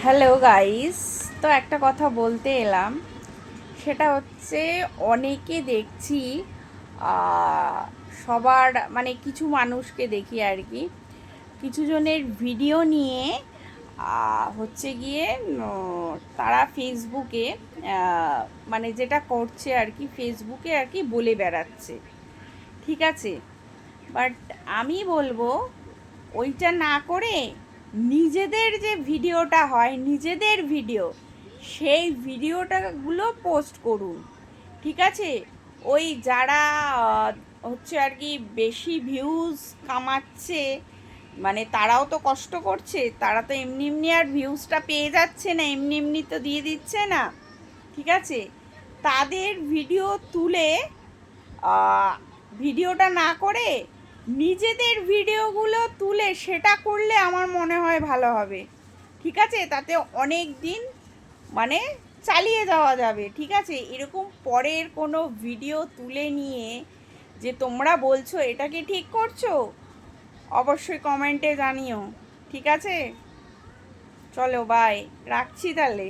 Hello guys, তো একটা কথা বলতে এলাম। সেটা হচ্ছে অনেকে দেখছি আহ, সবার মানে কিছু মানুষকে দেখি আর কি, কিছু জনের ভিডিও নিয়ে হচ্ছে গিয়ে তারা ফেসবুকে মানে যেটা করছে আর কি, ফেসবুকে আর কি বলে বেড়াচ্ছে। ঠিক আছে, বাট আমি বলবো ওইটা না করে নিজেদের যে ভিডিওটা হয়, নিজেদের ভিডিও, সেই ভিডিওটাগুলো পোস্ট করুন। ঠিক আছে, ওই যারা হচ্ছে আর কি বেশি ভিউজ কামাচ্ছে, মানে তারাও তো কষ্ট করছে, তারা তো এমনি এমনি আর ভিউজটা পেয়ে যাচ্ছে না, এমনি এমনি তো দিয়ে দিচ্ছে না। ঠিক আছে, তাদের ভিডিও তুলে ভিডিওটা না করে নিজেদের ভিডিওগুলো তুলে সেটা করলে আমার মনে হয় ভালো হবে। ঠিক আছে, তাতে অনেক দিন মানে চালিয়ে যাওয়া যাবে। ঠিক আছে, এরকম পরের কোনো ভিডিও তুলে নিয়ে যে তোমরা বলছো এটা কি ঠিক করছো, অবশ্যই কমেন্টে জানিও। ঠিক আছে, চলো বাই, রাখছি তাহলে।